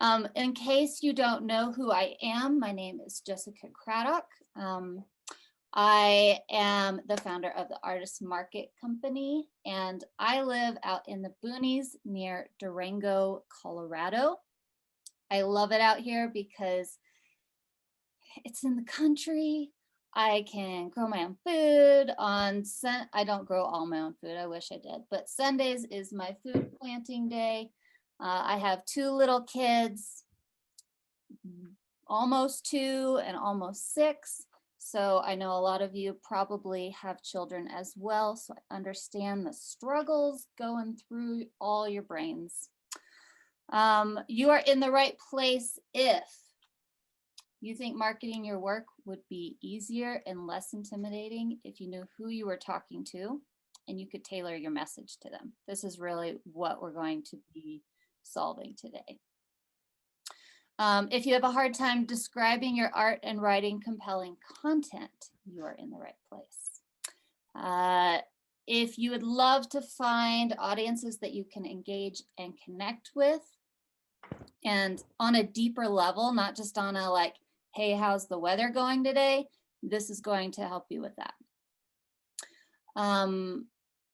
In case you don't know who I am, my name is Jessica Craddock. I am the founder of the Artist Market Company, and I live out in the boonies near Durango, Colorado. I love it out here because it's in the country. I can grow my own food I don't grow all my own food. I wish I did, but Sundays is my food planting day. I have two little kids, almost 2 and almost 6. So I know a lot of you probably have children as well. So I understand the struggles going through all your brains. You are in the right place if you think marketing your work would be easier and less intimidating if you knew who you were talking to and you could tailor your message to them. This is really what we're going to be solving today. If you have a hard time describing your art and writing compelling content, you are in the right place. If you would love to find audiences that you can engage and connect with, and on a deeper level, not just on a like, hey, how's the weather going today? This is going to help you with that.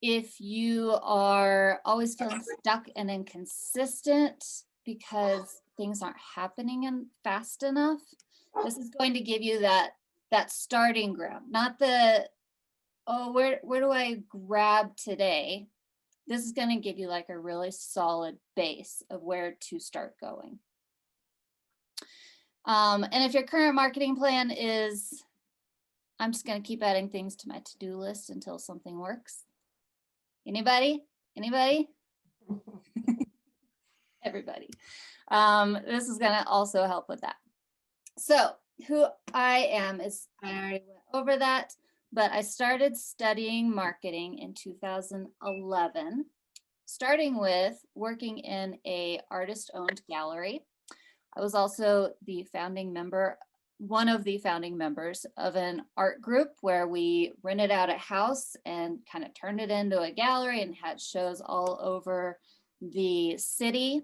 If you are always feeling stuck and inconsistent because things aren't happening fast enough, this is going to give you that starting ground, not the, oh, where do I grab today? This is going to give you like a really solid base of where to start going. And if your current marketing plan is, I'm just going to keep adding things to my to-do list until something works. Anybody? Everybody. This is going to also help with that. So who I am is, I already went over that, but I started studying marketing in 2011, starting with working in a artist-owned gallery. I was also the founding member, one of the founding members of an art group where we rented out a house and kind of turned it into a gallery and had shows all over the city.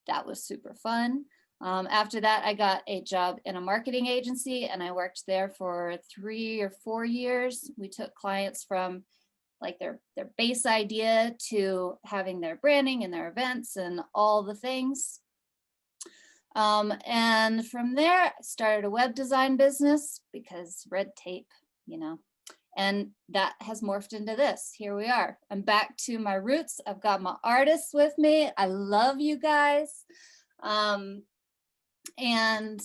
That was super fun. After that, I got a job in a marketing agency and I worked there for 3 or 4 years. We took clients from like their base idea to having their branding and their events and all the things. And from there, I started a web design business because red tape, you know, and that has morphed into this. Here we are. I'm back to my roots. I've got my artists with me. I love you guys. And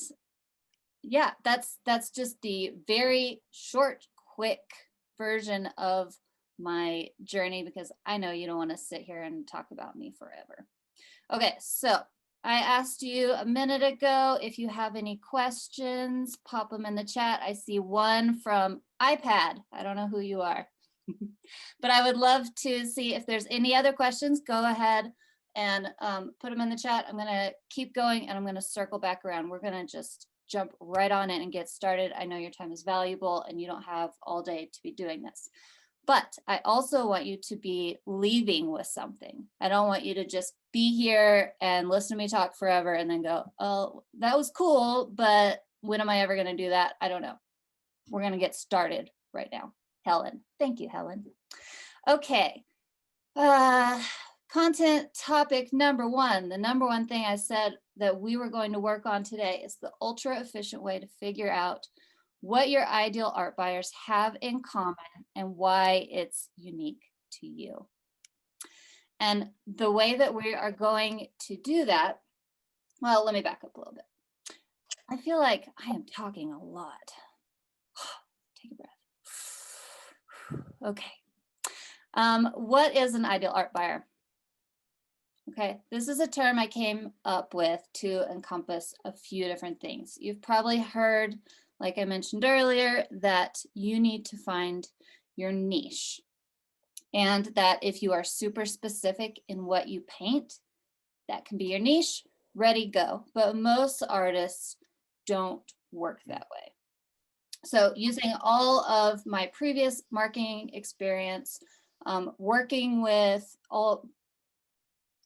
yeah, that's just the very short, quick version of my journey, because I know you don't want to sit here and talk about me forever. Okay, so I asked you a minute ago if you have any questions, pop them in the chat. I see one from iPad. I don't know who you are, but I would love to see if there's any other questions. Go ahead and put them in the chat. I'm going to keep going and I'm going to circle back around. We're going to just jump right on it and get started. I know your time is valuable and you don't have all day to be doing this. But I also want you to be leaving with something. I don't want you to just be here and listen to me talk forever and then go, oh, that was cool, but when am I ever going to do that? I don't know. We're going to get started right now. Helen. Thank you, Helen. Okay. Content topic number 1. The number 1 thing I said that we were going to work on today is the ultra efficient way to figure out what your ideal art buyers have in common and why it's unique to you. And the way that we are going to do that, well, let me back up a little bit. I feel like I am talking a lot. Take a breath. Okay. What is an ideal art buyer? Okay, this is a term I came up with to encompass a few different things. You've probably heard, like I mentioned earlier, that you need to find your niche, and that if you are super specific in what you paint, that can be your niche, ready, go. But most artists don't work that way. So using all of my previous marketing experience, working with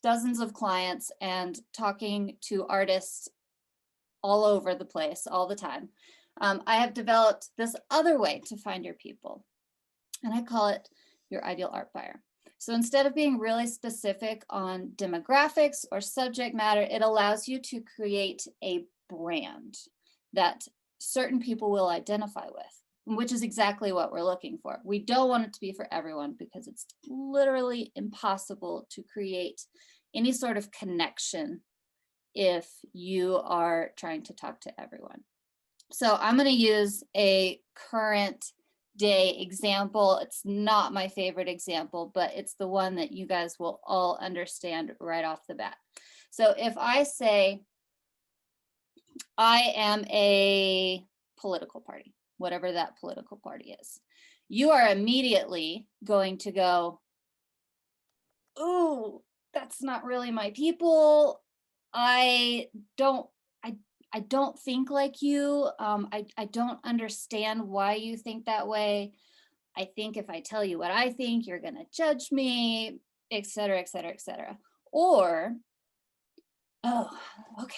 dozens of clients and talking to artists all over the place all the time, I have developed this other way to find your people, and I call it your ideal art buyer. So instead of being really specific on demographics or subject matter, it allows you to create a brand that certain people will identify with, which is exactly what we're looking for. We don't want it to be for everyone because it's literally impossible to create any sort of connection if you are trying to talk to everyone. So I'm going to use a current day example. It's not my favorite example, but it's the one that you guys will all understand right off the bat. So if I say, I am a political party, whatever that political party is, you are immediately going to go, oh, that's not really my people. I don't think like you. I don't understand why you think that way. I think if I tell you what I think, you're going to judge me, et cetera, et cetera, et cetera. Or, oh, okay,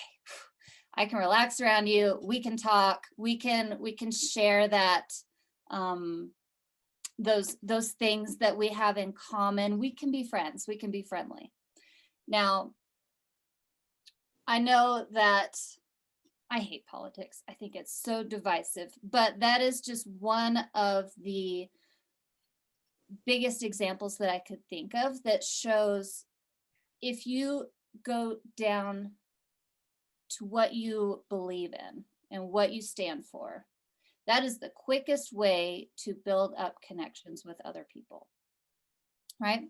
I can relax around you. We can talk. We can share that, those things that we have in common. We can be friends. We can be friendly. Now, I know that I hate politics. I think it's so divisive, but that is just one of the biggest examples that I could think of that shows if you go down to what you believe in and what you stand for, that is the quickest way to build up connections with other people, right?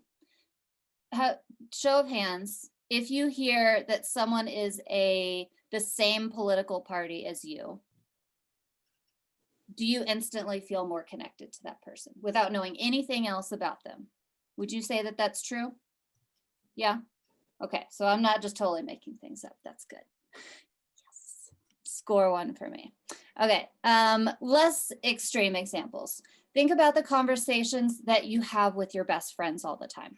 Show of hands, if you hear that someone is the same political party as you, do you instantly feel more connected to that person without knowing anything else about them? Would you say that that's true? Yeah. Okay, so I'm not just totally making things up. That's good. Yes. Score one for me. Okay, less extreme examples. Think about the conversations that you have with your best friends all the time.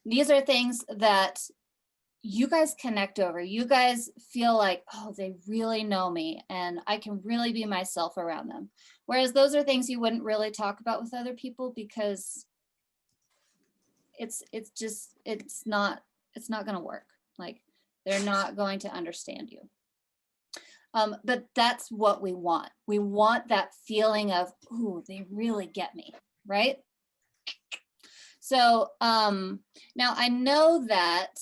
These are things that you guys connect over. You guys feel like, oh, they really know me and I can really be myself around them. Whereas those are things you wouldn't really talk about with other people because it's not going to work. Like, they're not going to understand you. But that's what we want. We want that feeling of, ooh, they really get me, right? So now I know that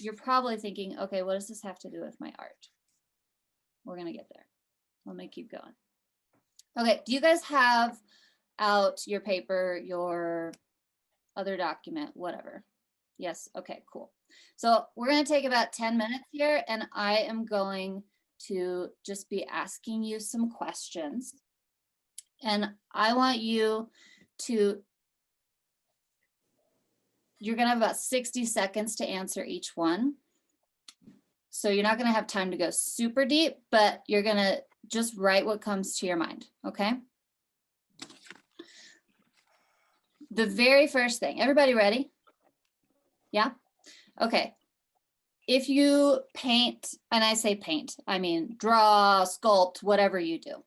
you're probably thinking, okay, what does this have to do with my art? We're going to get there. Let me keep going. Okay, do you guys have out your paper, your other document, whatever? Yes, okay, cool. So we're going to take about 10 minutes here, and I am going to just be asking you some questions. And I want you to, you're going to have about 60 seconds to answer each one. So you're not going to have time to go super deep, but you're going to just write what comes to your mind, okay? The very first thing, everybody ready? Yeah? Okay. If you paint, and I say paint, I mean draw, sculpt, whatever you do.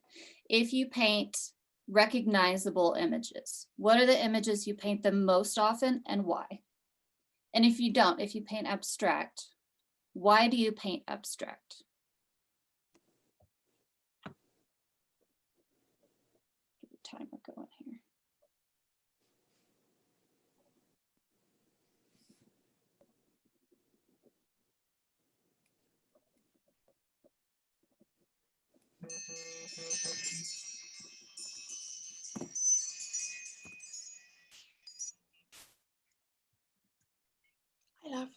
If you paint recognizable images, what are the images you paint the most often and why? And if you don't, if you paint abstract, why do you paint abstract? Get the timer going here. I love.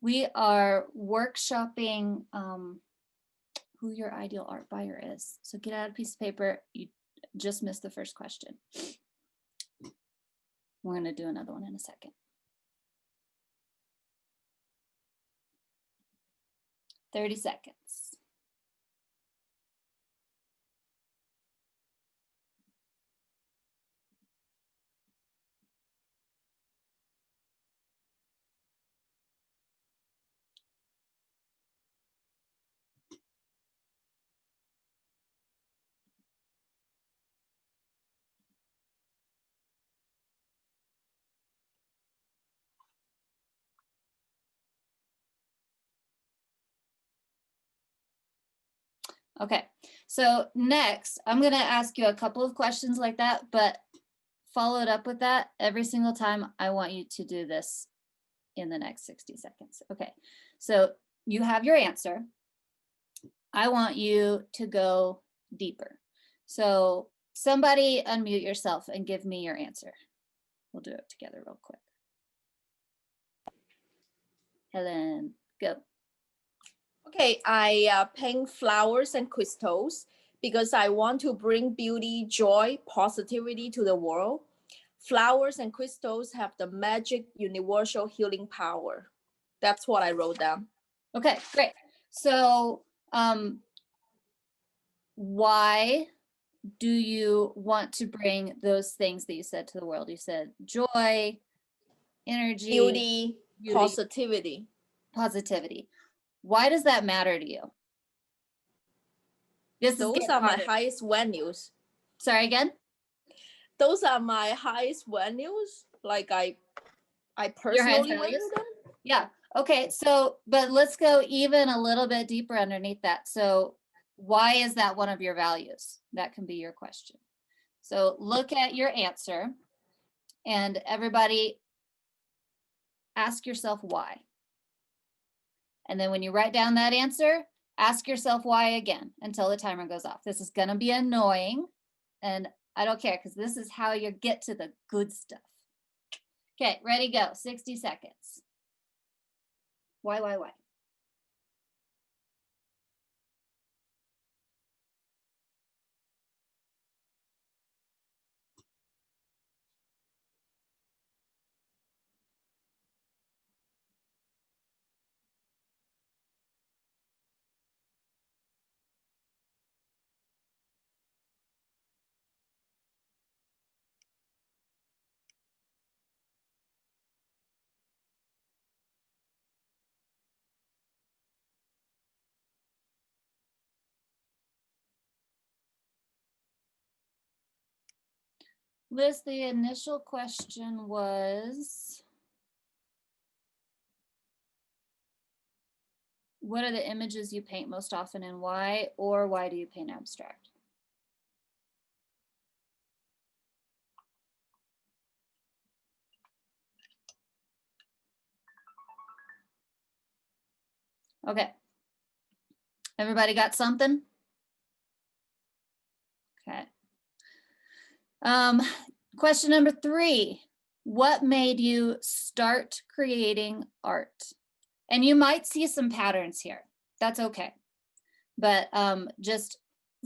We are workshopping who your ideal art buyer is. So get out a piece of paper. You just missed the first question. We're going to do another one in a second. 30 seconds. Okay, so next, I'm gonna ask you a couple of questions like that, but follow it up with that every single time. I want you to do this in the next 60 seconds. Okay, so you have your answer. I want you to go deeper. So somebody unmute yourself and give me your answer. We'll do it together real quick. Helen, go. Okay, I paint flowers and crystals because I want to bring beauty, joy, positivity to the world. Flowers and crystals have the magic universal healing power. That's what I wrote down. Okay, great. So why do you want to bring those things that you said to the world? You said joy, energy, Beauty, beauty, positivity. positivity. Why does that matter to you? This is Those getting are my harder. highest values. Sorry again? Those are my highest values. Like I Your highest personally values? value them. Yeah. Okay. So, but let's go even a little bit deeper underneath that. So, why is that one of your values? That can be your question. So, look at your answer and everybody ask yourself why. And then when you write down that answer, ask yourself why again until the timer goes off. This is going to be annoying and I don't care because this is how you get to the good stuff. Okay, ready, go. 60 seconds. Why? Liz, the initial question was, what are the images you paint most often and why, or why do you paint abstract? Okay. Everybody got something? Okay. Question number 3. What made you start creating art? And you might see some patterns here. That's okay. But just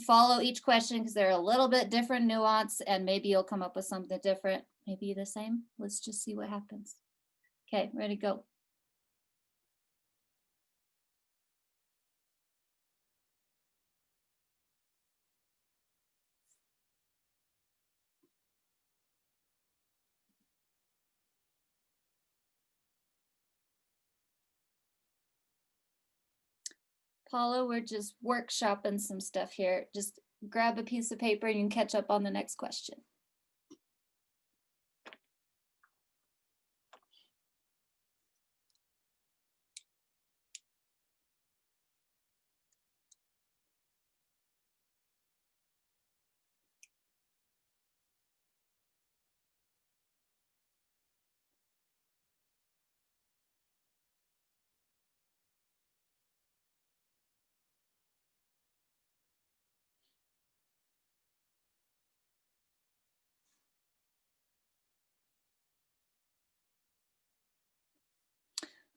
follow each question because they're a little bit different nuance and maybe you'll come up with something different. Maybe the same. Let's just see what happens. Okay, ready, go. Paula, we're just workshopping some stuff here. Just grab a piece of paper and you can catch up on the next question.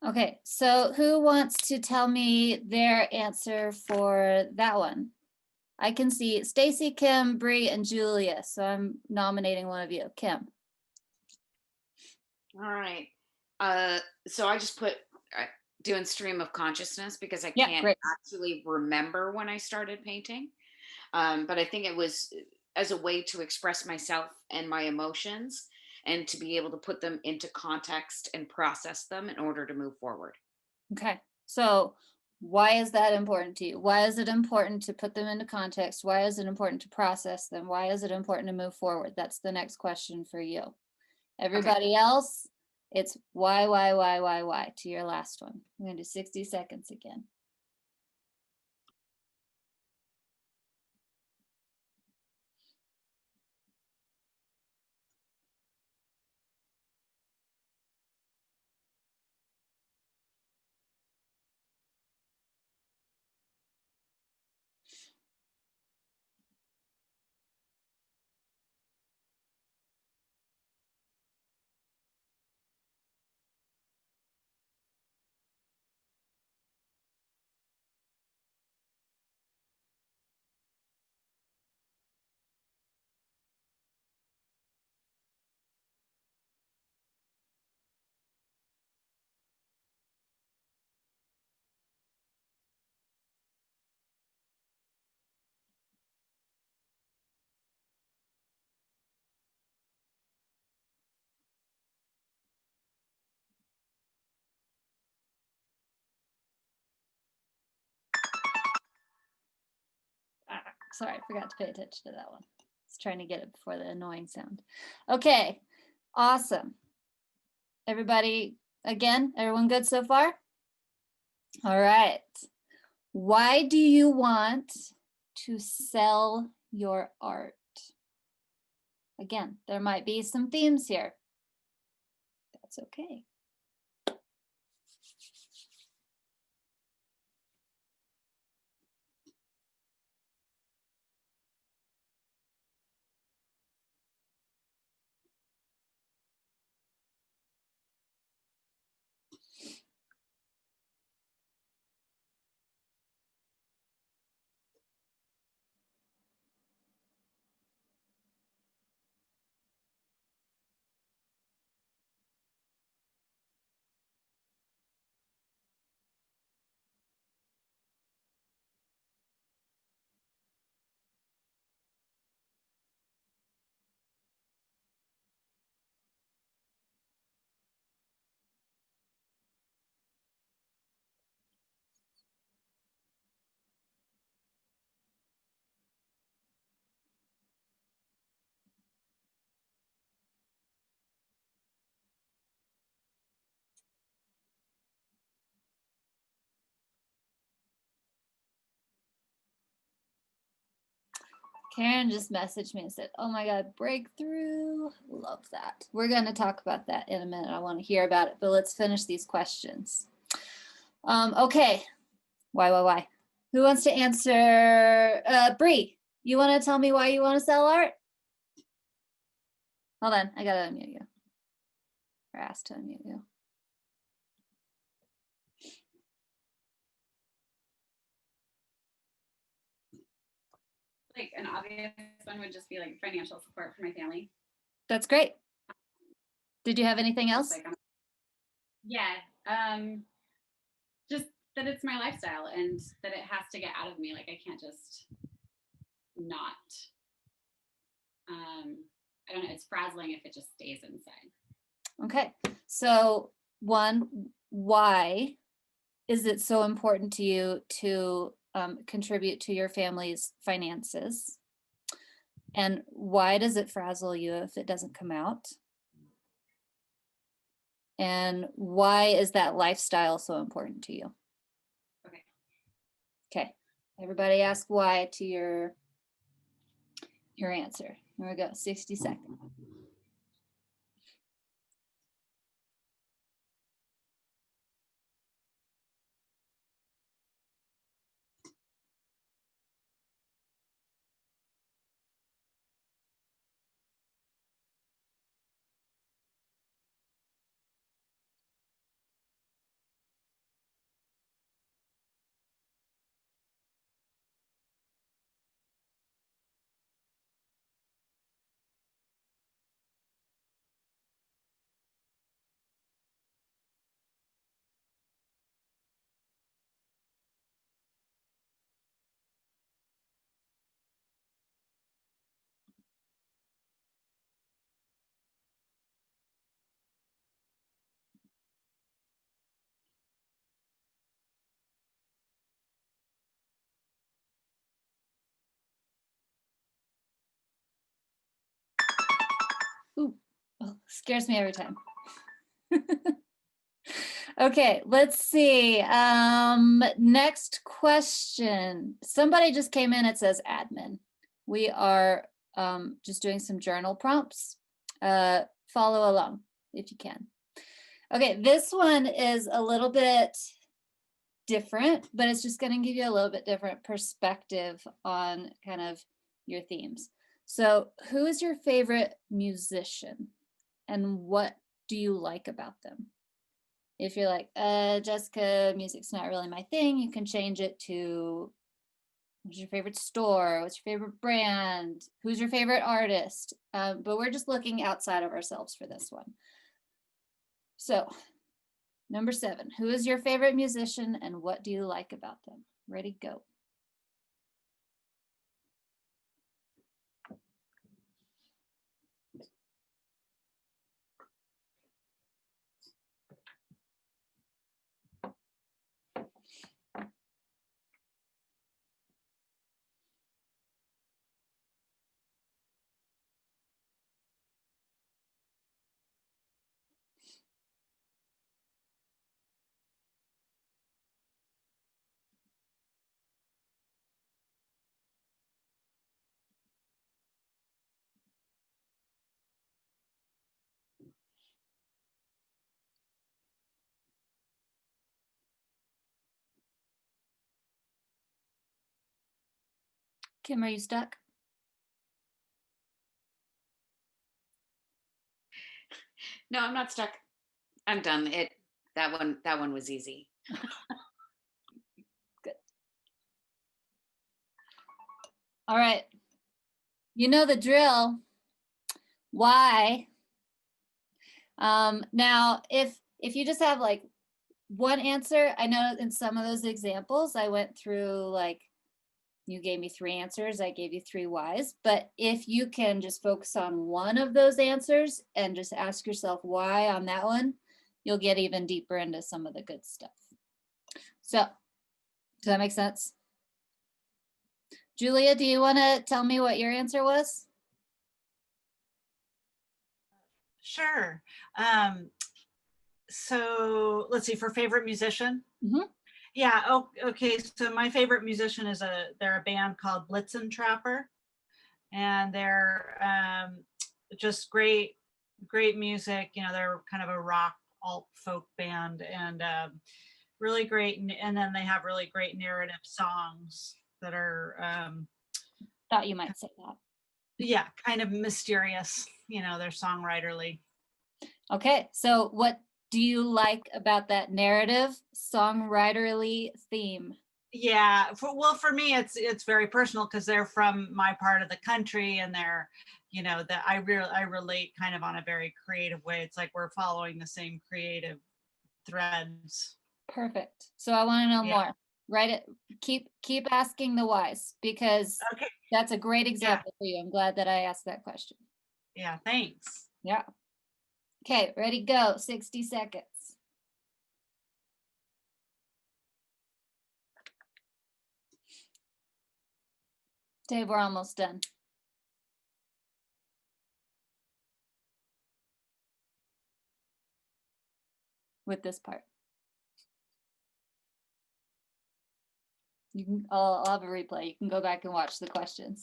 Okay, so who wants to tell me their answer for that one? I can see Stacy, Kim, Bree, and Julia. So I'm nominating one of you. Kim. All right. So I just put doing stream of consciousness because I can't actually remember when I started painting. But I think it was as a way to express myself and my emotions and to be able to put them into context and process them in order to move forward. Okay. So why is that important to you? Why is it important to put them into context? Why is it important to process them? Why is it important to move forward? That's the next question for you. Everybody else, it's why to your last one. I'm going to do 60 seconds again. Sorry, I forgot to pay attention to that one. I was trying to get it before the annoying sound. Okay, awesome. Everybody, again, everyone good so far? All right. Why do you want to sell your art? Again, there might be some themes here. That's okay. Karen just messaged me and said, oh my God, breakthrough. Love that. We're going to talk about that in a minute. I want to hear about it, but let's finish these questions. Okay. Why? Who wants to answer? Bree, you want to tell me why you want to sell art? Hold on. I got to unmute you. Or ask to unmute you. Like an obvious one would just be like financial support for my family. That's great. Did you have anything else? Like, yeah, just that it's my lifestyle and that it has to get out of me. Like I can't just not. I don't know. It's frazzling if it just stays inside. Okay. So one, why is it so important to you to contribute to your family's finances? And why does it frazzle you if it doesn't come out? And why is that lifestyle so important to you? Okay. Okay. Everybody ask why to your answer. Here we go. 60 seconds. Ooh, oh, scares me every time. Okay, let's see. Next question. Somebody just came in, it says admin. We are just doing some journal prompts. Follow along if you can. Okay, this one is a little bit different, but it's just going to give you a little bit different perspective on kind of your themes. So who is your favorite musician and what do you like about them? If you're like, Jessica, music's not really my thing, you can change it to what's your favorite store? What's your favorite brand? Who's your favorite artist? But we're just looking outside of ourselves for this one. So number 7, who is your favorite musician and what do you like about them? Ready, go. Kim, are you stuck? No, I'm not stuck. I'm done. That one was easy. Good. All right. You know the drill. Why? Now, if you just have like one answer, I know in some of those examples, I went through like, you gave me 3 answers, I gave you 3 whys, but if you can just focus on one of those answers and just ask yourself why on that one, you'll get even deeper into some of the good stuff. So, does that make sense? Julia, do you want to tell me what your answer was? Sure. So let's see, for favorite musician. Mhm. Yeah. Oh, okay. So my favorite musician is they're a band called Blitzen Trapper, and they're just great music. You know, they're kind of a rock alt folk band, and really great. And then they have really great narrative songs that are Thought you might say that. yeah, kind of mysterious. You know, they're songwriterly. Okay, so what do you like about that narrative songwriterly theme? Yeah, for me it's very personal because they're from my part of the country, and they're, you know, that I relate kind of on a very creative way. It's like we're following the same creative threads. Perfect. So I want to know Yeah. more. Write it. Keep asking the whys, because Okay. that's a great example for you. I'm glad that I asked that question. Yeah, thanks. Yeah. Okay, ready, go. 60 seconds. Dave, we're almost done. With this part. You can, I'll have a replay. You can go back and watch the questions.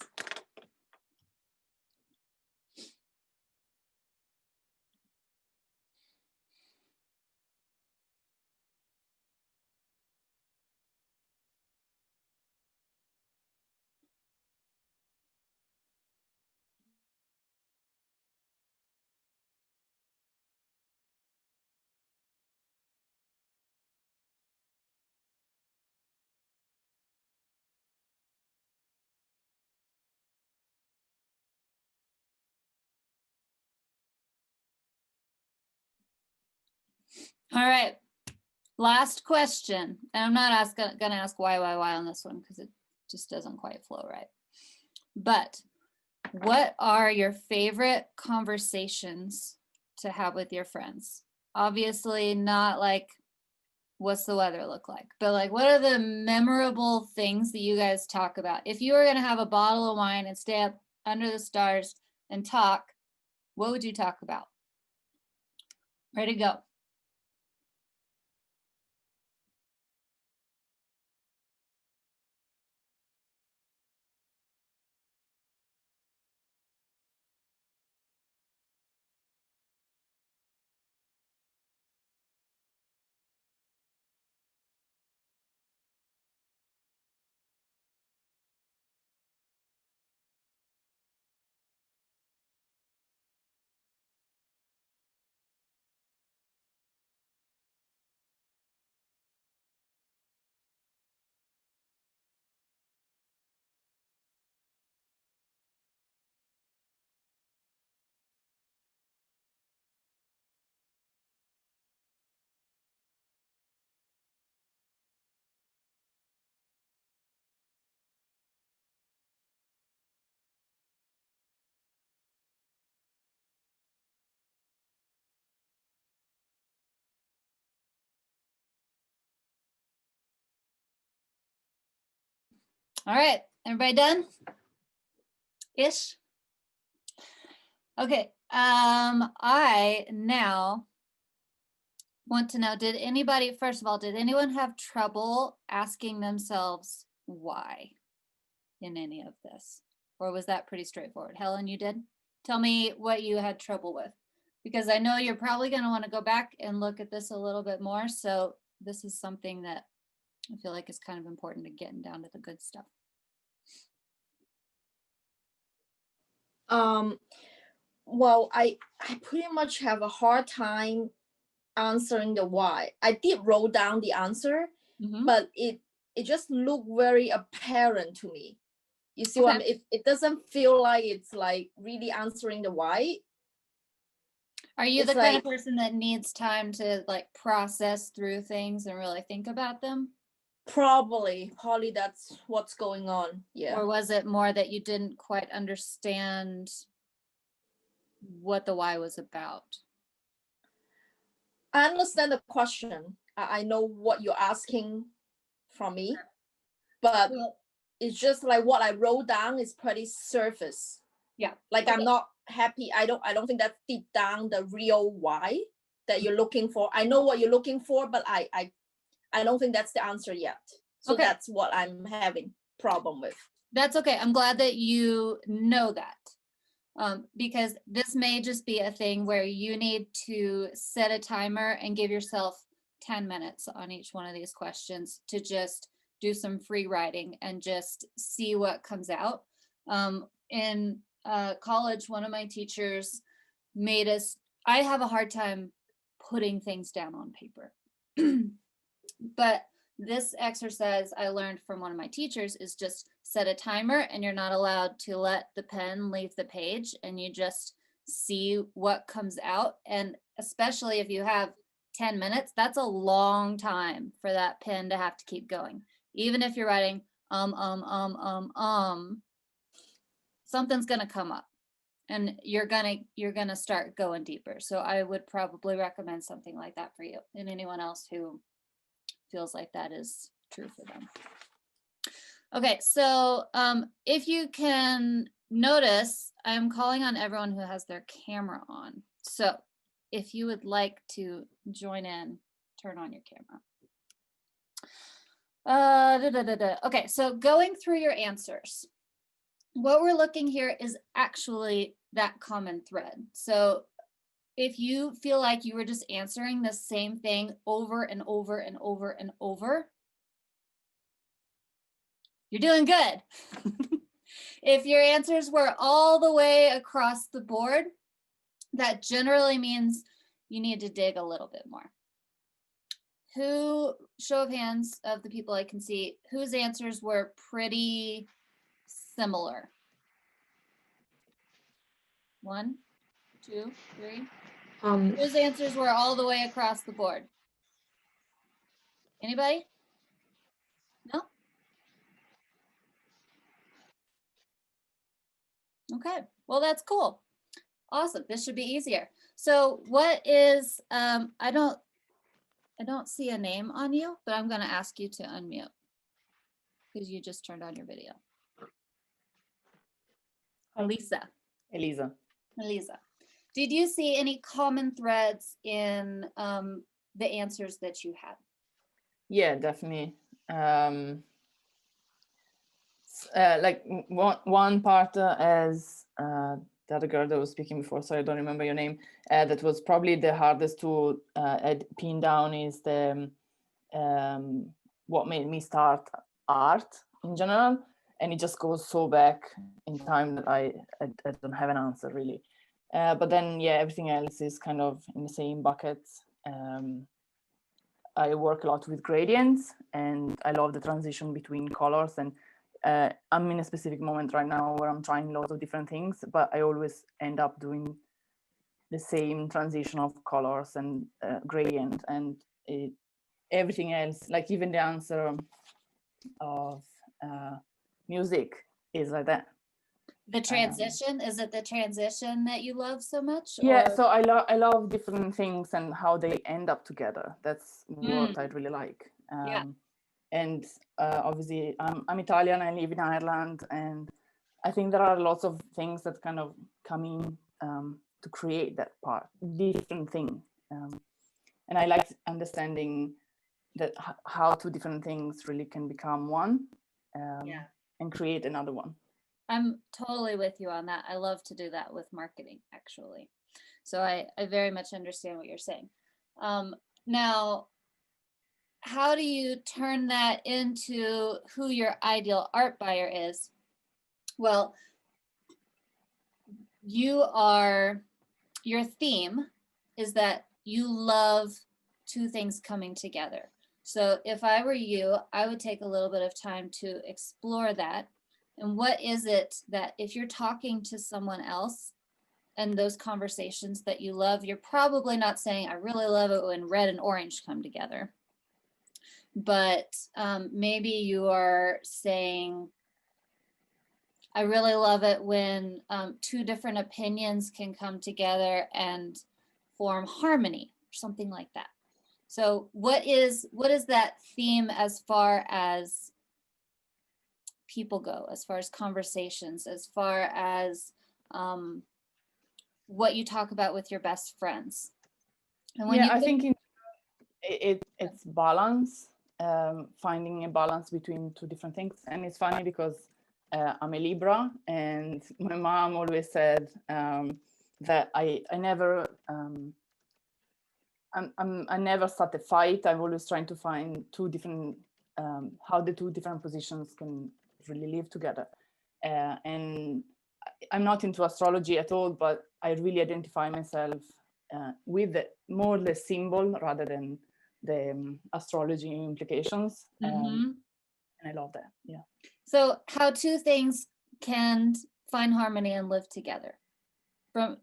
All right. Last question. And I'm not gonna ask why on this one, because it just doesn't quite flow right. But what are your favorite conversations to have with your friends? Obviously not like, what's the weather look like, but like, what are the memorable things that you guys talk about? If you were gonna have a bottle of wine and stay up under the stars and talk, what would you talk about? Ready to go. All right, everybody done? Ish. Okay, I now want to know, did anybody, first of all, did anyone have trouble asking themselves why in any of this? Or was that pretty straightforward? Helen, you did? Tell me what you had trouble with, because I know you're probably going to want to go back and look at this a little bit more. So this is something that I feel like is kind of important to getting down to the good stuff. Well, I pretty much have a hard time answering the why. I did wrote down the answer, Mhm. but it just looked very apparent to me. You see what I mean? It doesn't feel like it's like really answering the why. Are you It's the kind of like- person that needs time to like process through things and really think about them? Probably that's what's going on. Yeah. Or was it more that you didn't quite understand what the why was about? I understand the question. I know what you're asking from me, but Well, it's just like what I wrote down is pretty surface. yeah. Like Okay. I'm not happy. I don't think that's deep down the real why that you're looking for. I know what you're looking for, but I don't think that's the answer yet. So Okay. that's what I'm having problem with. That's okay. I'm glad that you know that. Because this may just be a thing where you need to set a timer and give yourself 10 minutes on each one of these questions to just do some free writing and just see what comes out. In college, one of my teachers made us, I have a hard time putting things down on paper. But this exercise I learned from one of my teachers is just set a timer and you're not allowed to let the pen leave the page and you just see what comes out. And especially if you have 10 minutes, that's a long time for that pen to have to keep going. Even if you're writing, something's gonna come up and you're gonna start going deeper. So I would probably recommend something like that for you and anyone else who feels like that is true for them. Okay, so if you can notice, I'm calling on everyone who has their camera on. So if you would like to join in, turn on your camera. Okay, so going through your answers, what we're looking here is actually that common thread. So if you feel like you were just answering the same thing over and over and over and over, you're doing good. If your answers were all the way across the board, that generally means you need to dig a little bit more. Show of hands of the people I can see, whose answers were pretty similar? 1, 2, 3. Whose answers were all the way across the board? Anybody? No? Okay, well, that's cool. Awesome, this should be easier. So what is, I don't see a name on you, but I'm gonna ask you to unmute because you just turned on your video. Elisa. Elisa. Did you see any common threads in the answers that you had? Yeah, definitely. Like one part as the other girl that was speaking before, sorry, I don't remember your name, that was probably the hardest to pin down is the what made me start art in general. And it just goes so back in time that I don't have an answer really. But then, yeah, everything else is kind of in the same bucket. I work a lot with gradients and I love the transition between colors, and I'm in a specific moment right now where I'm trying lots of different things, but I always end up doing the same transition of colors and gradient, and everything else, like even the answer of music is like that. The transition, is it the transition that you love so much? Yeah, or? so I love different things and how they end up together. That's what I really like. Yeah. And obviously I'm Italian, I live in Ireland, and I think there are lots of things that kind of come in to create that part, different thing. And I like understanding that how two different things really can become one and create another one. I'm totally with you on that. I love to do that with marketing, actually. So I very much understand what you're saying. Now, how do you turn that into who your ideal art buyer is? Well, your theme is that you love two things coming together. So if I were you, I would take a little bit of time to explore that. And what is it that if you're talking to someone else and those conversations that you love, you're probably not saying, I really love it when red and orange come together. But maybe you are saying, I really love it when two different opinions can come together and form harmony, or something like that. So what is that theme as far as people go, as far as conversations, as far as what you talk about with your best friends? And when I think it's balance, finding a balance between two different things. And it's funny because I'm a Libra, and my mom always said that I never I never start a fight. I'm always trying to find two different how the two different positions can really live together. And I'm not into astrology at all, but I really identify myself with more the symbol rather than the astrology implications. And I love that. Yeah. So how two things can find harmony and live together? From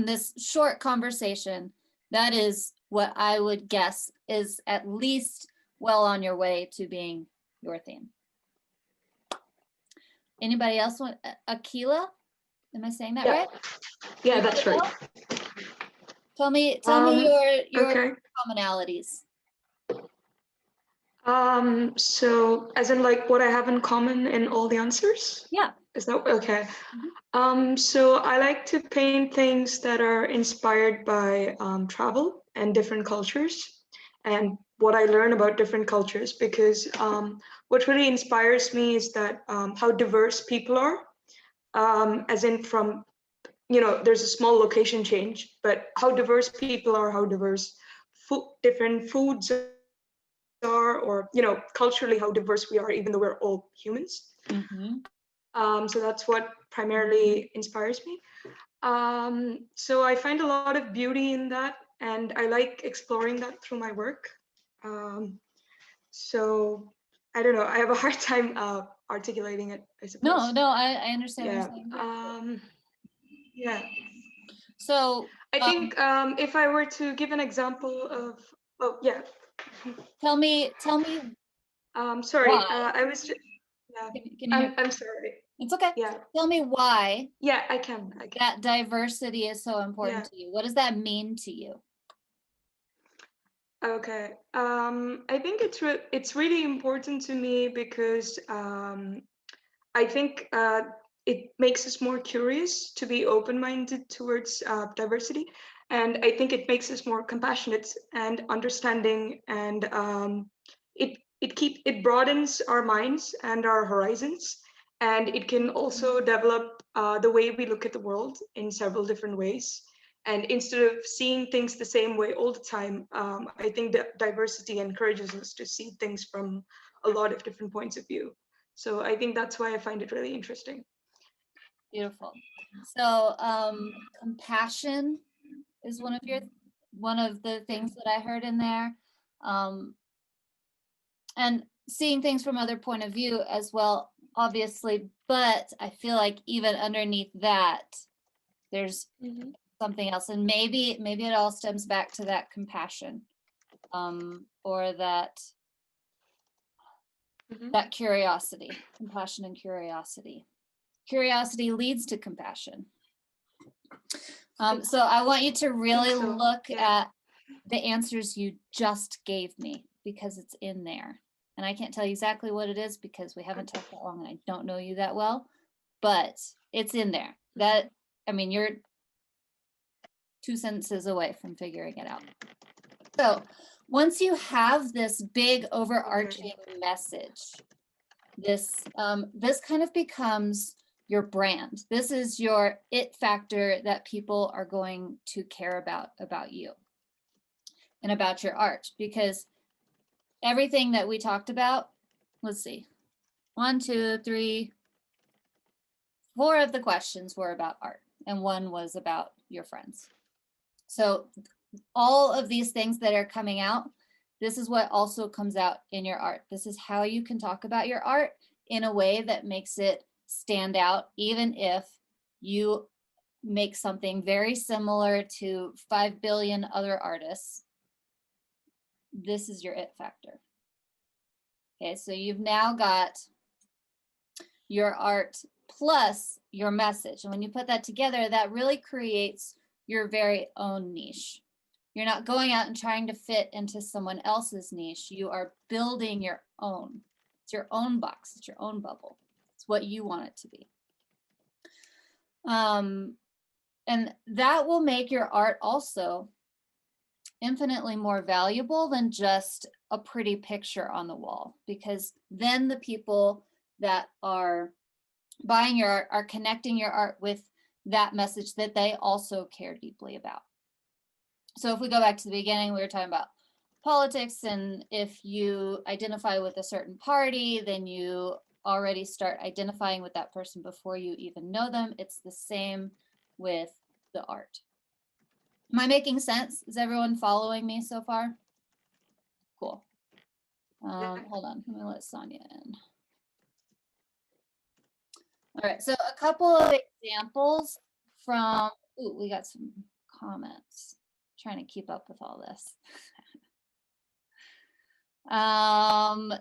this short conversation, that is what I would guess is at least well on your way to being your theme. Anybody else want? Akila? Am I saying that right? Yeah, that's right. Tell me your okay. commonalities. So as in like what I have in common in all the answers? Yeah. Is that okay? So I like to paint things that are inspired by travel and different cultures and what I learn about different cultures, because what really inspires me is that how diverse people are, as in from, there's a small location change, but how diverse people are, how diverse different foods are, or culturally how diverse we are, even though we're all humans. So that's what primarily inspires me. So I find a lot of beauty in that, and I like exploring that through my work. So I don't know, I have a hard time articulating it, I suppose. No, I understand Yeah. what you're saying. Yeah. So I think if I were to give an example of, tell me. Sorry, why. I was just, I'm sorry. It's okay. Yeah. Tell me why. Yeah, I can. That diversity is so important to you. What does that mean to you? Okay. I think it's really important to me because I think it makes us more curious to be open-minded towards diversity, and I think it makes us more compassionate and understanding, and it broadens our minds and our horizons, and it can also develop the way we look at the world in several different ways. And instead of seeing things the same way all the time, I think that diversity encourages us to see things from a lot of different points of view. So I think that's why I find it really interesting. Beautiful. So compassion is one of the things that I heard in there. And seeing things from other point of view as well, obviously, but I feel like even underneath that, there's something else. And maybe it all stems back to that compassion, or that that curiosity, compassion and curiosity. Curiosity leads to compassion. So I want you to really look at the answers you just gave me, because it's in there. And I can't tell you exactly what it is because we haven't talked that long and I don't know you that well, but it's in there. You're 2 sentences away from figuring it out. So once you have this big overarching message, this kind of becomes your brand. This is your it factor that people are going to care about you and about your art, because everything that we talked about, let's see, 1, 2, 3, 4 of the questions were about art. and one was about your friends. So all of these things that are coming out, this is what also comes out in your art. This is how you can talk about your art in a way that makes it stand out, even if you make something very similar to 5 billion other artists. This is your it factor. Okay, so you've now got your art plus your message. And when you put that together, that really creates your very own niche. You're not going out and trying to fit into someone else's niche. You are building your own. It's your own box. It's your own bubble. It's what you want it to be. And that will make your art also infinitely more valuable than just a pretty picture on the wall, because then the people that are buying your art are connecting your art with that message that they also care deeply about. So if we go back to the beginning, we were talking about politics, and if you identify with a certain party, then you already start identifying with that person before you even know them. It's the same with the art. Am I making sense? Is everyone following me so far? Cool. Hold on, let me let Sonia in. All right, so a couple of examples from, ooh, we got some comments. Trying to keep up with all this.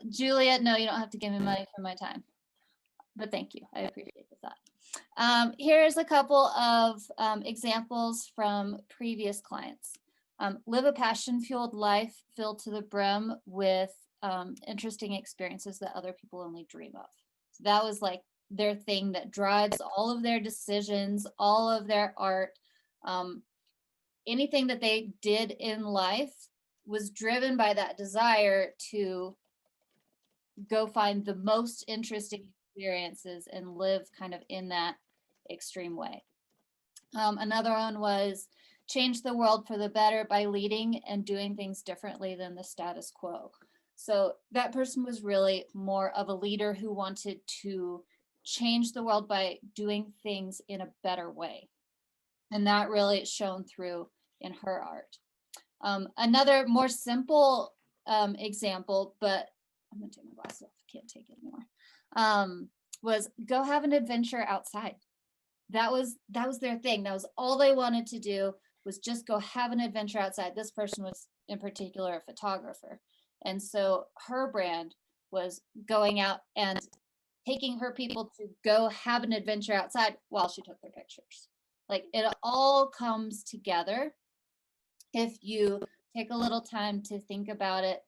Juliet, no, you don't have to give me money for my time, but thank you. I appreciate the thought. Here's a couple of examples from previous clients. Live a passion-fueled life filled to the brim with interesting experiences that other people only dream of. So that was like their thing that drives all of their decisions, all of their art. Anything that they did in life was driven by that desire to go find the most interesting experiences and live kind of in that extreme way. Another one was change the world for the better by leading and doing things differently than the status quo. So that person was really more of a leader who wanted to change the world by doing things in a better way. And that really shone through in her art. Another more simple example, but I'm gonna take my glasses off, I can't take it anymore, was go have an adventure outside. That was their thing. That was all they wanted to do, was just go have an adventure outside. This person was in particular a photographer. And so her brand was going out and taking her people to go have an adventure outside while she took their pictures. Like, it all comes together if you take a little time to think about it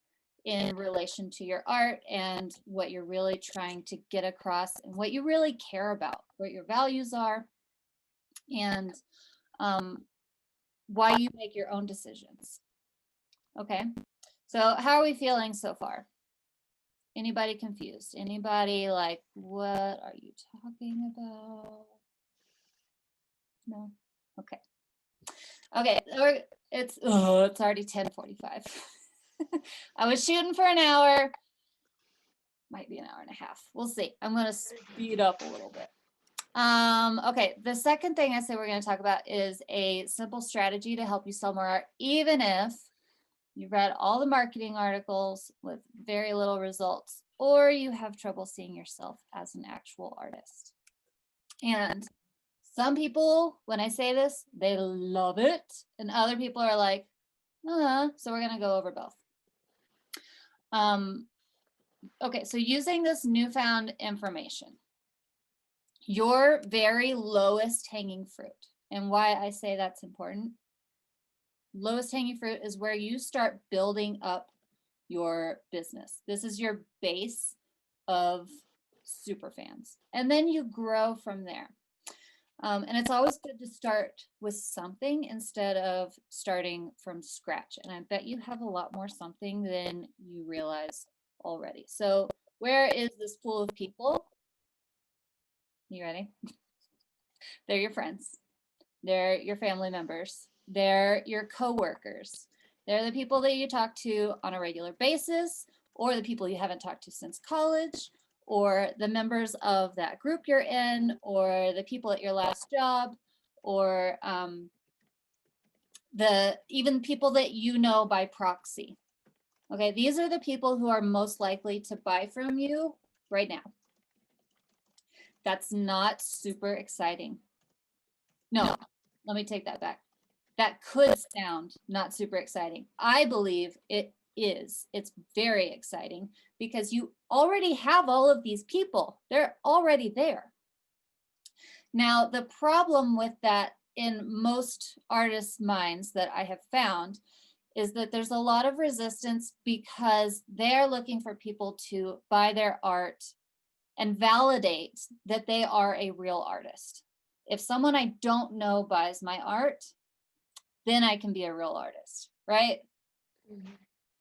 in relation to your art and what you're really trying to get across and what you really care about, what your values are, and why you make your own decisions. Okay, so how are we feeling so far? Anybody confused? Anybody like, what are you talking about? No? Okay. Okay, it's already 10:45. I was shooting for an hour. Might be an hour and a half. We'll see. I'm going to speed up a little bit. Okay, the second thing I said we're going to talk about is a simple strategy to help you sell more art, even if you read all the marketing articles with very little results, or you have trouble seeing yourself as an actual artist. And some people, when I say this, they love it, and other people are like, so we're going to go over both. Okay, so using this newfound information, your very lowest hanging fruit, and why I say that's important, lowest hanging fruit is where you start building up your business. This is your base of super fans, and then you grow from there. And it's always good to start with something instead of starting from scratch. And I bet you have a lot more something than you realize already. So where is this pool of people? You ready? They're your friends. They're your family members. They're your coworkers. They're the people that you talk to on a regular basis, or the people you haven't talked to since college, or the members of that group you're in, or the people at your last job, or even people that you know by proxy. Okay, these are the people who are most likely to buy from you right now. That's not super exciting. No, let me take that back. That could sound not super exciting. I believe it is. It's very exciting because you already have all of these people. They're already there. Now, the problem with that in most artists' minds that I have found is that there's a lot of resistance because they're looking for people to buy their art and validate that they are a real artist. If someone I don't know buys my art, then I can be a real artist, right?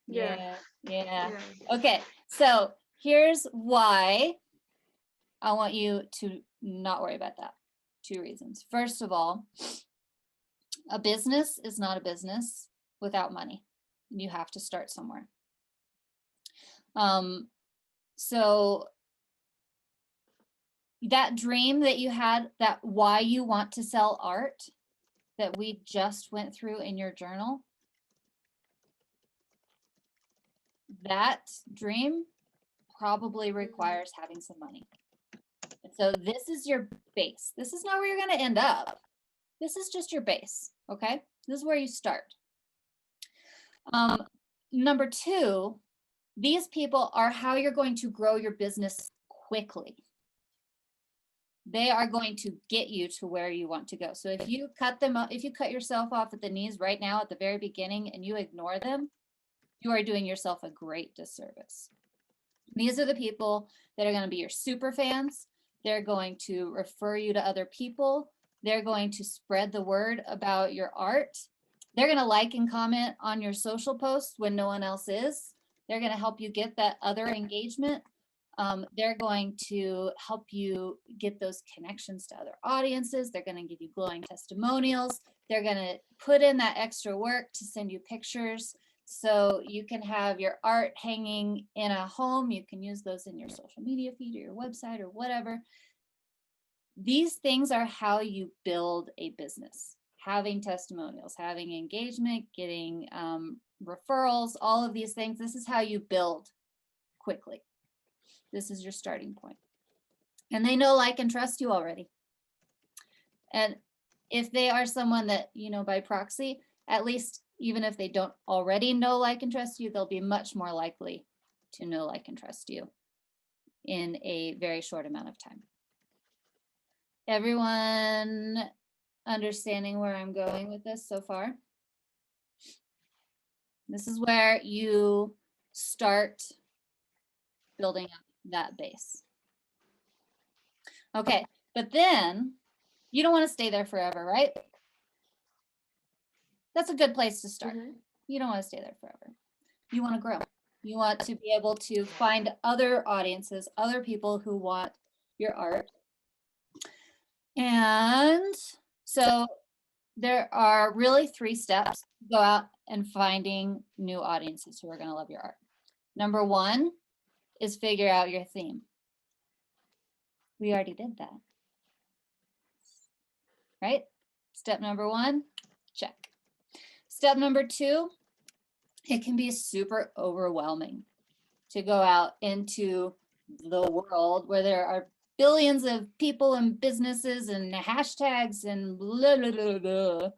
Yeah. Yeah. Okay, so here's why I want you to not worry about that. 2 reasons. First of all, a business is not a business without money. You have to start somewhere. So that dream that you had, that why you want to sell art that we just went through in your journal, that dream probably requires having some money. And so this is your base. This is not where you're going to end up. This is just your base, okay? This is where you start. Number 2, these people are how you're going to grow your business quickly. They are going to get you to where you want to go. So if you cut them up, if you cut yourself off at the knees right now at the very beginning and you ignore them, you are doing yourself a great disservice. These are the people that are going to be your super fans. They're going to refer you to other people. They're going to spread the word about your art. They're going to like and comment on your social posts when no one else is. They're going to help you get that other engagement. They're going to help you get those connections to other audiences. They're going to give you glowing testimonials. They're going to put in that extra work to send you pictures so you can have your art hanging in a home. You can use those in your social media feed or your website or whatever. These things are how you build a business. Having testimonials, having engagement, getting referrals, all of these things. This is how you build quickly. This is your starting point. And they know, like, and trust you already. And if they are someone that you know by proxy, at least even if they don't already know, like, and trust you, they'll be much more likely to know, like, and trust you in a very short amount of time. Everyone understanding where I'm going with this so far? This is where you start building up that base. Okay, but then you don't want to stay there forever, right? That's a good place to start. You don't want to stay there forever. You want to grow. You want to be able to find other audiences, other people who want your art. And so there are really 3 steps to go out and finding new audiences who are going to love your art. Number 1 is figure out your theme. We already did that. Right? Step number 1, check. Step number 2, it can be super overwhelming to go out into the world where there are billions of people and businesses and hashtags and blah, blah, blah, blah.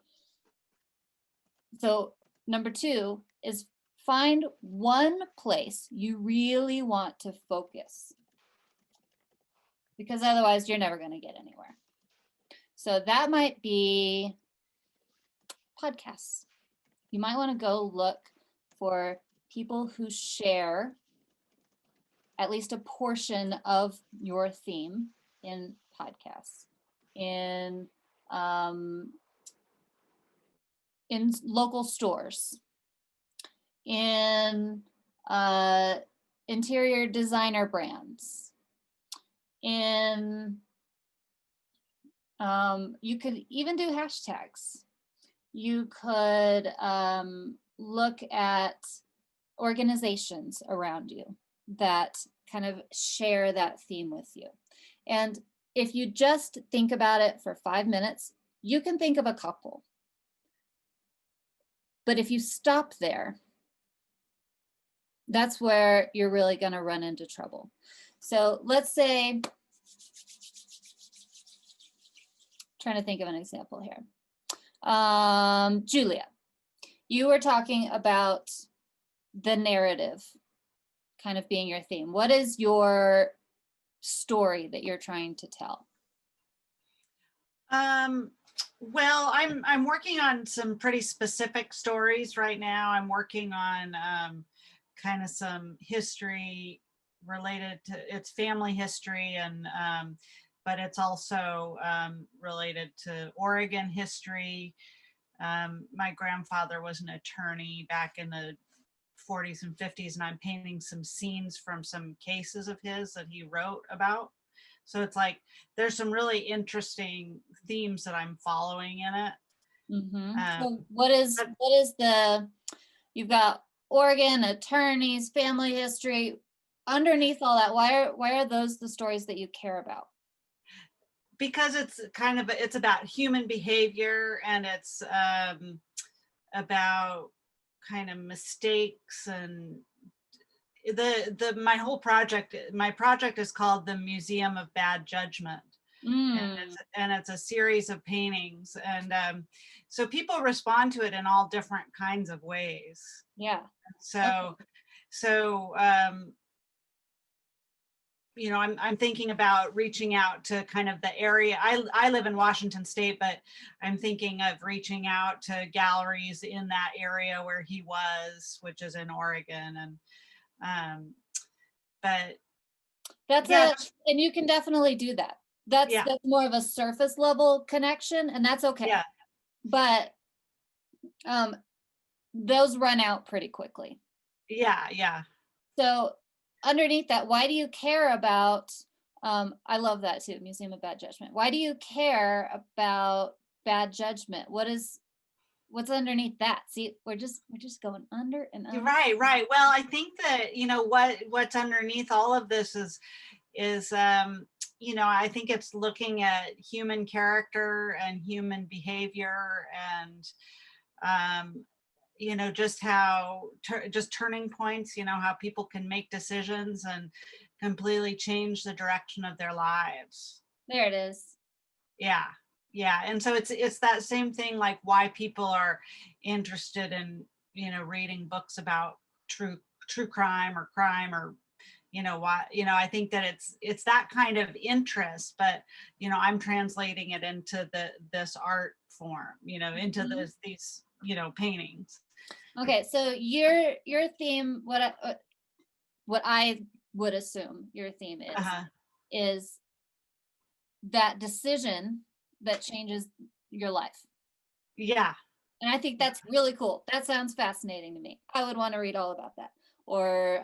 So number 2 is find one place you really want to focus, because otherwise you're never going to get anywhere. So that might be podcasts. You might want to go look for people who share at least a portion of your theme in podcasts, in local stores, in interior designer brands, in you could even do hashtags. You could look at organizations around you that kind of share that theme with you. And if you just think about it for 5 minutes, you can think of a couple. But if you stop there, that's where you're really going to run into trouble. So let's say, trying to think of an example here. Julia, you were talking about the narrative kind of being your theme. What is your story that you're trying to tell? Well, I'm working on some pretty specific stories right now. I'm working on kind of some history related to its family history, and but it's also related to Oregon history. My grandfather was an attorney back in the 40s and 50s, and I'm painting some scenes from some cases of his that he wrote about. So it's like there's some really interesting themes that I'm following in it. So what is the, you've got Oregon, attorneys, family history. Underneath all that, why are those the stories that you care about? Because it's kind of, it's about human behavior, and it's about kind of mistakes, and my project is called the Museum of Bad Judgment. And it's a series of paintings, and so people respond to it in all different kinds of ways. Yeah. So you know, I'm thinking about reaching out to kind of the area. I live in Washington State, but I'm thinking of reaching out to galleries in that area where he was, which is in Oregon. And but that's and you can definitely do that. That's more of a surface level connection, and that's okay. Yeah. But those run out pretty quickly. Yeah. So underneath that, why do you care about, I love that too, Museum of Bad Judgment. Why do you care about bad judgment? What's underneath that? See, we're just going under and under. Right. Well, I think that, you know, what's underneath all of this is you know, I think it's looking at human character and human behavior, and you know, just how just turning points, you know, how people can make decisions and completely change the direction of their lives. There it is. Yeah. And so it's that same thing, like why people are interested in, you know, reading books about true crime, or you know, why, you know, I think that it's that kind of interest, but you know, I'm translating it into this art form, you know, into these, you know, paintings. Okay, so your theme, what I would assume your theme is that decision that changes your life. Yeah. And I think that's really cool. That sounds fascinating to me. I would want to read all about that, or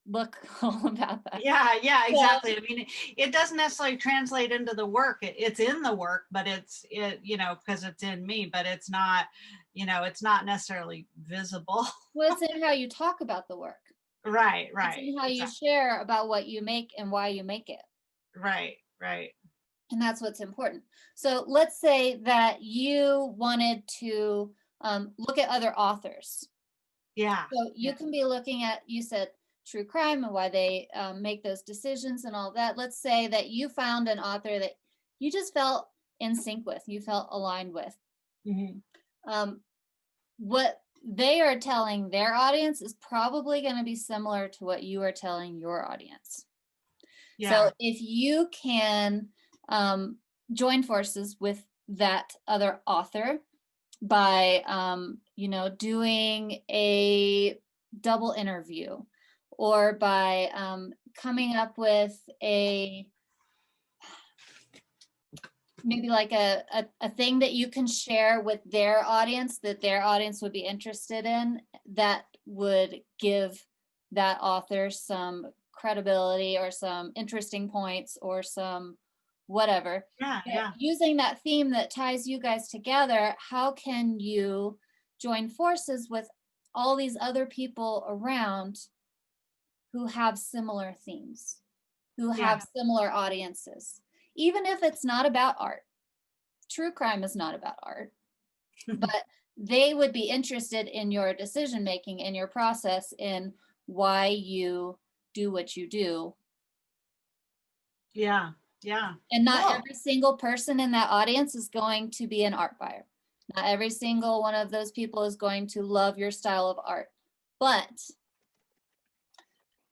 look all about that. Yeah, exactly. I mean, it doesn't necessarily translate into the work. It's in the work, but it's you know, because it's in me, but it's not, you know, it's not necessarily visible. Well, it's in how you talk about the work. Right. It's in how you share about what you make and why you make it. Right. And that's what's important. So let's say that you wanted to look at other authors. Yeah. So you can be looking at, you said, true crime and why they make those decisions and all that. Let's say that you found an author that you just felt in sync with, you felt aligned with. What they are telling their audience is probably going to be similar to what you are telling your audience. Yeah. So if you can join forces with that other author by, you know, doing a double interview, or by coming up with maybe like a thing that you can share with their audience that their audience would be interested in, that would give that author some credibility or some interesting points or some whatever. Yeah. Using that theme that ties you guys together, how can you join forces with all these other people around who have similar themes, who have similar audiences, even if it's not about art, true crime is not about art, but they would be interested in your decision making, in your process, in why you do what you do. Yeah. Yeah. And not Cool. every single person in that audience is going to be an art buyer. Not every single one of those people is going to love your style of art. But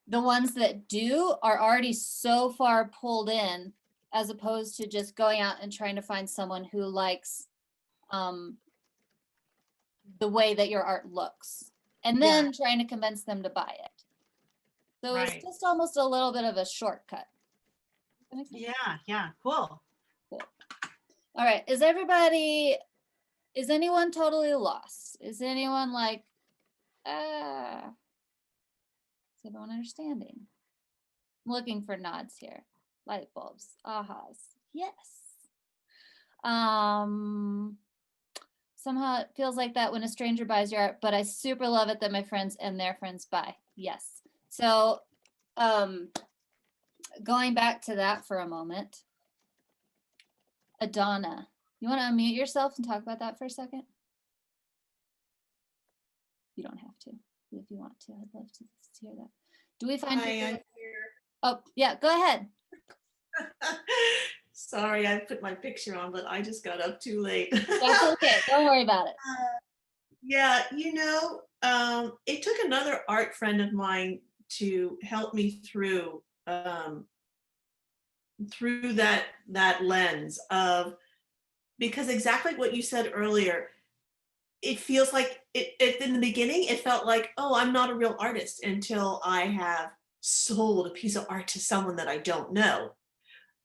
the ones that do are already so far pulled in, as opposed to just going out and trying to find someone who likes the way that your art looks, and then trying to convince them to buy it. So Right. it's just almost a little bit of a shortcut. Yeah. Yeah. Cool. Cool. All right. Is anyone totally lost? Is anyone like, is everyone understanding? I'm looking for nods here. Light bulbs, ahas. Yes. Somehow it feels like that when a stranger buys your art, but I super love it that my friends and their friends buy. Yes. So going back to that for a moment, Adana, you want to unmute yourself and talk about that for a second? You don't have to if you want to. I'd love to hear that. Do we find Hi, people? I'm here. Oh, yeah, go ahead. Sorry, I put my picture on, but I just got up too late. That's okay. Don't worry about it. Yeah, it took another art friend of mine to help me through that lens of, because exactly what you said earlier, it feels like in the beginning, it felt like, oh, I'm not a real artist until I have sold a piece of art to someone that I don't know,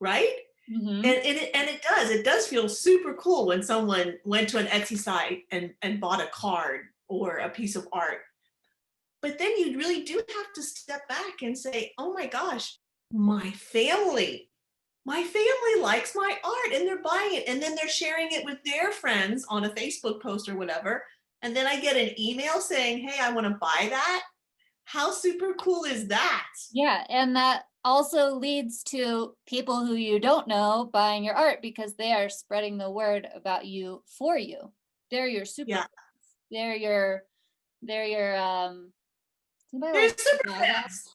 right? Mhm. And it does feel super cool when someone went to an Etsy site and bought a card or a piece of art. But then you really do have to step back and say, oh my gosh, my family likes my art and they're buying it, and then they're sharing it with their friends on a Facebook post or whatever. And then I get an email saying, hey, I want to buy that. How super cool is that? Yeah, and that also leads to people who you don't know buying your art because they are spreading the word about you for you. They're your super Yeah. fans. They're your They're super fans.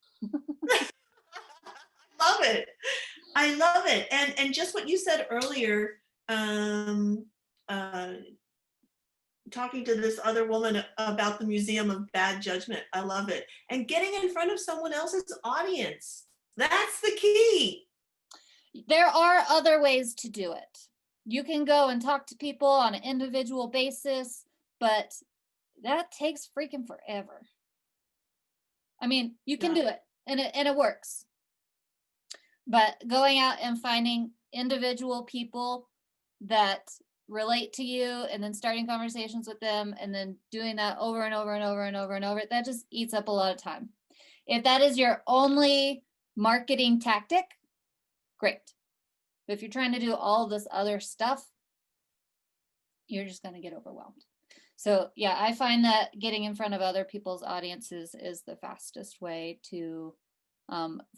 I love it. And just what you said earlier, talking to this other woman about the Museum of Bad Judgment. I love it. And getting in front of someone else's audience. That's the key. There are other ways to do it. You can go and talk to people on an individual basis, but that takes freaking forever. I mean, you can do it and it works. But going out and finding individual people that relate to you and then starting conversations with them and then doing that over and over and over and over and over, that just eats up a lot of time. If that is your only marketing tactic, great. But if you're trying to do all this other stuff, you're just going to get overwhelmed. So yeah, I find that getting in front of other people's audiences is the fastest way to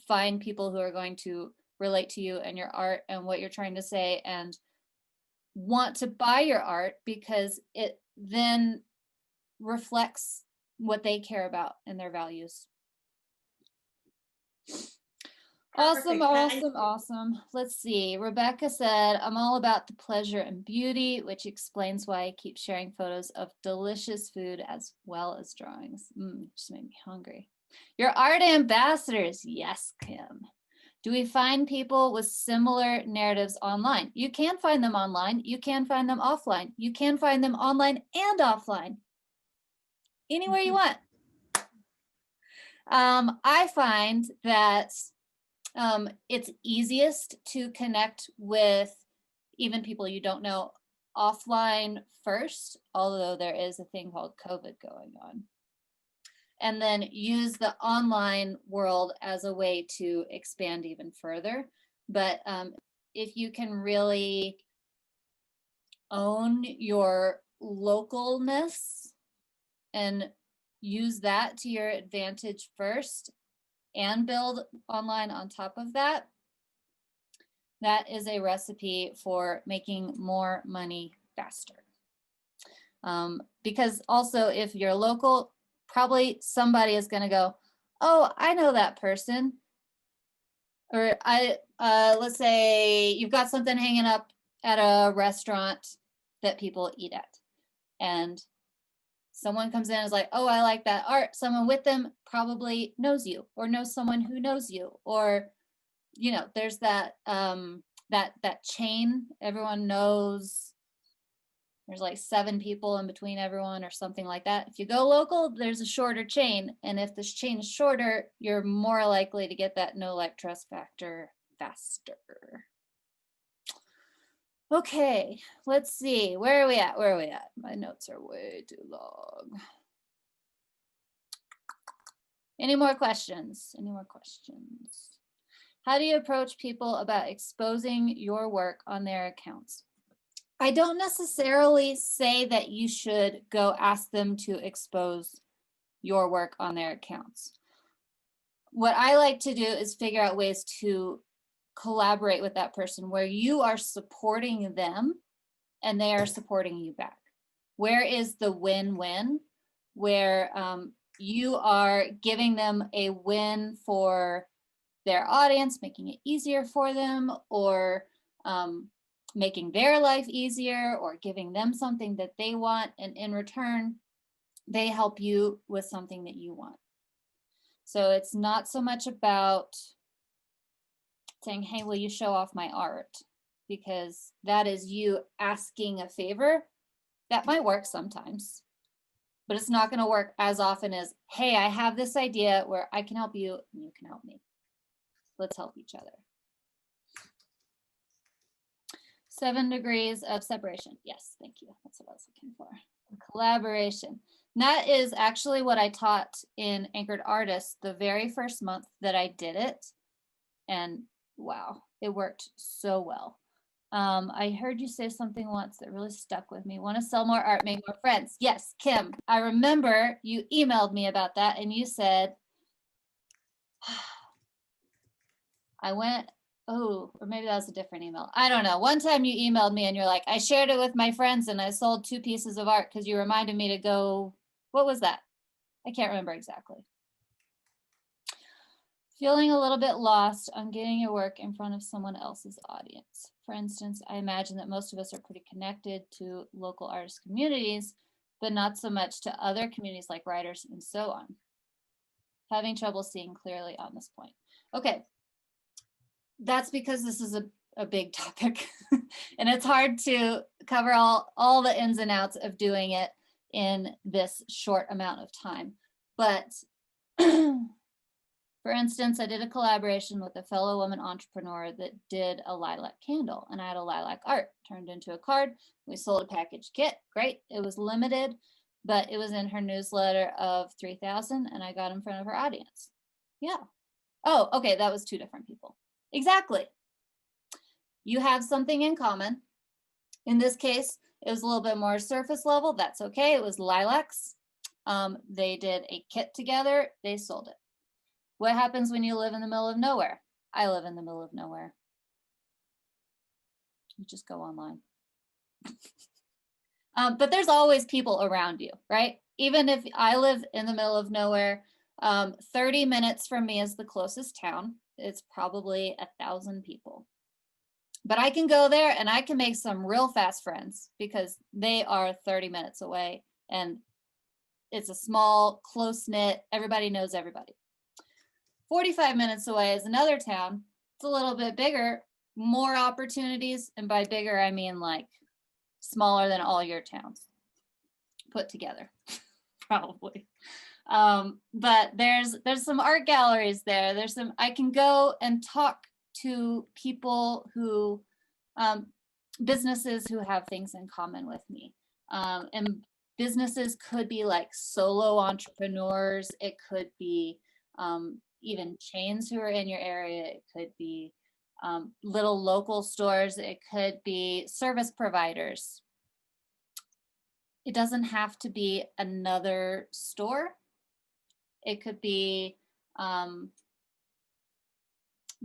find people who are going to relate to you and your art and what you're trying to say and want to buy your art because it then reflects what they care about and their values. Awesome, awesome. Let's see. Rebecca said, I'm all about the pleasure and beauty, which explains why I keep sharing photos of delicious food as well as drawings. Just made me hungry. Your art ambassadors. Yes, Kim. Do we find people with similar narratives online? You can find them online. You can find them offline. You can find them online and offline. Anywhere you want. I find that it's easiest to connect with even people you don't know offline first, although there is a thing called COVID going on. And then use the online world as a way to expand even further. But if you can really own your localness and use that to your advantage first and build online on top of that, That is a recipe for making more money faster. Because also if you're local, probably somebody is going to go, oh, I know that person. Or let's say you've got something hanging up at a restaurant that people eat at. And someone comes in and is like, oh, I like that art. Someone with them probably knows you or knows someone who knows you. Or, you know, there's that, that chain. Everyone knows there's like 7 people in between everyone or something like that. If you go local, there's a shorter chain. And if this chain is shorter, you're more likely to get that no like trust factor faster. Okay, let's see. Where are we at? Where are we at? My notes are way too long. Any more questions? Any more questions? How do you approach people about exposing your work on their accounts? I don't necessarily say that you should go ask them to expose your work on their accounts. What I like to do is figure out ways to collaborate with that person where you are supporting them and they are supporting you back. Where is the win-win? Where you are giving them a win for their audience, making it easier for them, or making their life easier, or giving them something that they want, and in return, they help you with something that you want. So it's not so much about saying, hey, will you show off my art? Because that is you asking a favor. That might work sometimes, but it's not going to work as often as, hey, I have this idea where I can help you and you can help me. Let's help each other. 7 degrees of separation. Yes, thank you. That's what I was looking for. Collaboration. And that is actually what I taught in Anchored Artists the very first month that I did it. And wow, it worked so well. I heard you say something once that really stuck with me. Want to sell more art, make more friends. Yes, Kim, I remember you emailed me about that and you said, oh, or maybe that was a different email. I don't know. One time you emailed me and you're like, I shared it with my friends and I sold 2 pieces of art because you reminded me to go, what was that? I can't remember exactly. Feeling a little bit lost on getting your work in front of someone else's audience. For instance, I imagine that most of us are pretty connected to local artist communities, but not so much to other communities like writers and so on. Having trouble seeing clearly on this point. Okay. That's because this is a big topic and it's hard to cover all the ins and outs of doing it in this short amount of time. But for instance, I did a collaboration with a fellow woman entrepreneur that did a lilac candle, and I had a lilac art turned into a card. We sold a package kit. Great. It was limited, but it was in her newsletter of 3,000 and I got in front of her audience. Yeah. Oh, okay. That was 2 different people. Exactly. You have something in common. In this case, it was a little bit more surface level. That's okay. It was lilacs. They did a kit together. They sold it. What happens when you live in the middle of nowhere? I live in the middle of nowhere. You just go online. But there's always people around you, right? Even if I live in the middle of nowhere, 30 minutes from me is the closest town. It's probably 1,000 people. But I can go there and I can make some real fast friends because they are 30 minutes away and it's a small, close-knit, everybody knows everybody. 45 minutes away is another town. It's a little bit bigger, more opportunities. And by bigger, I mean like smaller than all your towns put together, probably. But there's some art galleries there. I can go and talk to people who, businesses who have things in common with me. And businesses could be like solo entrepreneurs. It could be even chains who are in your area. It could be little local stores. It could be service providers. It doesn't have to be another store. It could be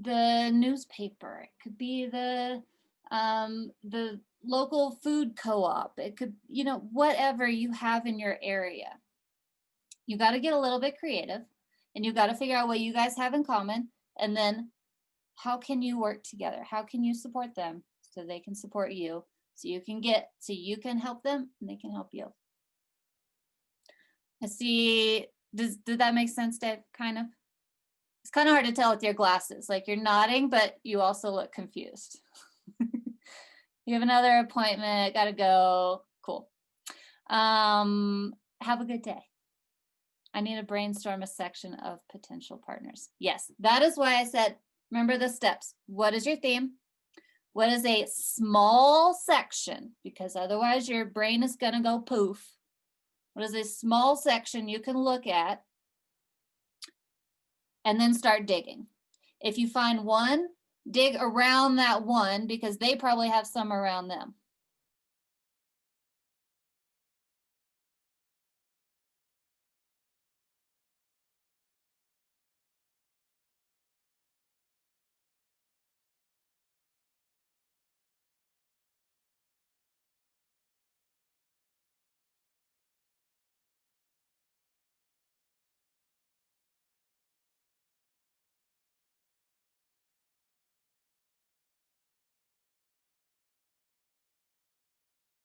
the newspaper. It could be the local food co-op. It could, you know, whatever you have in your area. You got to get a little bit creative, and you got to figure out what you guys have in common, and then how can you work together? How can you support them so they can support you, so you can help them and they can help you. I see. Did that make sense, Dave? Kind of. It's kind of hard to tell with your glasses. Like, you're nodding, but you also look confused. You have another appointment. Gotta go. Cool. Have a good day. I need to brainstorm a section of potential partners. Yes, that is why I said, remember the steps. What is your theme? What is a small section? Because otherwise your brain is gonna go poof. What is a small section you can look at and then start digging? If you find one, dig around that one because they probably have some around them.